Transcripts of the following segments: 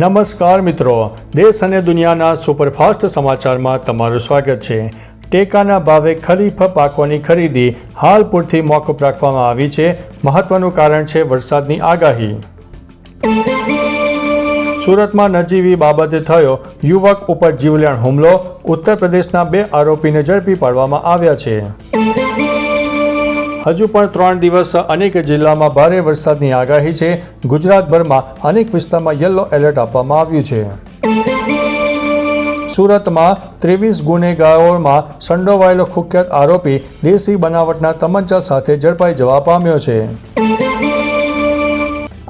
નમસ્કાર મિત્રો, દેશ અને દુનિયાના સુપરફાસ્ટ સમાચારમાં તમારું સ્વાગત છે। ટેકાના ભાવે ખરીફ પાકોની ખરીદી હાલ પૂરતી મોકૂફ રાખવામાં આવી છે। મહત્વનું કારણ છે વરસાદની આગાહી। સુરતમાં નજીવી બાબતે થયો યુવક ઉપર જીવલેણ હુમલો। ઉત્તર પ્રદેશના 2 આરોપીને ઝડપી પાડવામાં આવ્યા છે। હજુ પણ 3 દિવસ અનેક જિલ્લામાં ભારે વરસાદની આગાહી છે। ગુજરાતભરમાં અનેક વિસ્તારમાં યલો એલર્ટ આપવામાં આવ્યું છે। સુરતમાં 23 ગુનેગારોમાં સંડોવાયેલો કુખ્યાત આરોપી દેશી બનાવટના તમંચા સાથે ઝડપાઈ જવા પામ્યો છે।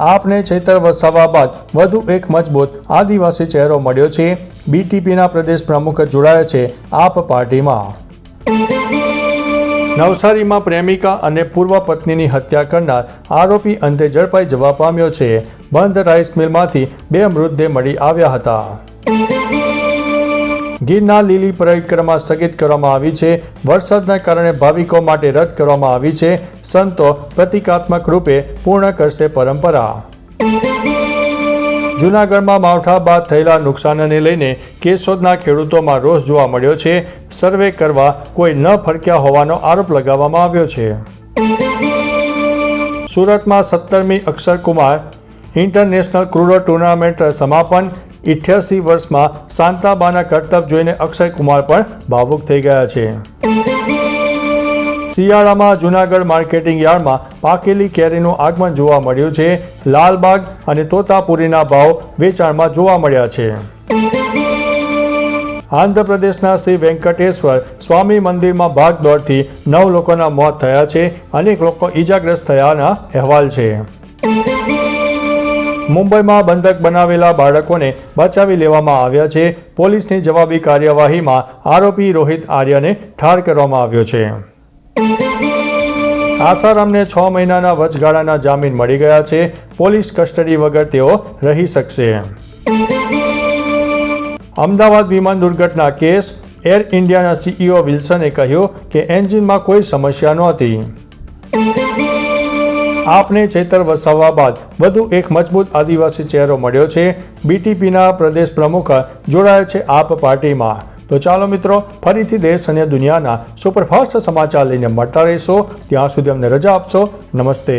આપને છેતર વસાવા બાદ વધુ એક મજબૂત આદિવાસી ચહેરો મળ્યો છે। બીટીપીના પ્રદેશ પ્રમુખ જોડાયા છે આપ પાર્ટીમાં। નવસારીમાં પ્રેમિકા અને પૂર્વ પત્નીની હત્યા કરનાર આરોપી અંતે ઝડપાઈ જવા પામ્યો છે। બંધ રાઈસ મિલમાંથી 2 મૃતદેહ મળી આવ્યા હતા। ગિરનાર લીલી પરિક્રમા સ્થગિત કરવામાં આવી છે। વરસાદના કારણે ભાવિકો માટે રદ કરવામાં આવી છે। સંતો પ્રતિકાત્મક રૂપે પૂર્ણ કરશે પરંપરા। જૂનાગઢમાં માવઠા બાદ થયેલા નુકસાનને લઈને કેશોદના ખેડૂતોમાં રોષ જોવા મળ્યો છે। સર્વે કરવા કોઈ ન ફરક્યા હોવાનો આરોપ લગાવવામાં આવ્યો છે। સુરતમાં 17મી અક્ષરકુમાર ઇન્ટરનેશનલ ક્રૂડો ટુર્નામેન્ટ સમાપન। 88 વર્ષમાં શાંતાબાના કરતબ જોઈને અક્ષય કુમાર પણ ભાવુક થઈ ગયા છે। શિયાળામાં જૂનાગઢ માર્કેટિંગ યાર્ડમાં પાકેલી કેરીનું આગમન જોવા મળ્યું છે। લાલબાગ અને તોતાપુરીના ભાવ વેચાણમાં જોવા મળ્યા છે। આંધ્રપ્રદેશના શ્રી વેંકટેશ્વર સ્વામી મંદિરમાં ભાગદોડથી 9 લોકોના મોત થયા છે। અનેક લોકો ઈજાગ્રસ્ત થયાના અહેવાલ છે। મુંબઈમાં બંધક બનાવેલા બાળકોને બચાવી લેવામાં આવ્યા છે। પોલીસની જવાબી કાર્યવાહીમાં આરોપી રોહિત આર્યને ઠાર કરવામાં આવ્યો છે। આસારામને 6 મહિનાના વચગાળાના જામીન મળી ગયા છે। પોલીસ કસ્ટડી વગર તેઓ રહી શકશે। અમદાવાદ વિમાન દુર્ઘટના કેસ। એર ઇન્ડિયાના સીઈઓ વિલ્સને કહ્યું કે એન્જિનમાં કોઈ સમસ્યા નહોતી। આપને છેતર વસાવવા બાદ વધુ એક મજબૂત આદિવાસી ચહેરો મળ્યો છે। બીટીપીના પ્રદેશ પ્રમુખ જોડાયા છે આપ પાર્ટીમાં। તો ચાલો મિત્રો, ફરીથી દેશ અને દુનિયાના સુપરફાસ્ટ સમાચાર લઈને મળતા રહીશો। ત્યાં સુધી અમને રજા આપશો। નમસ્તે।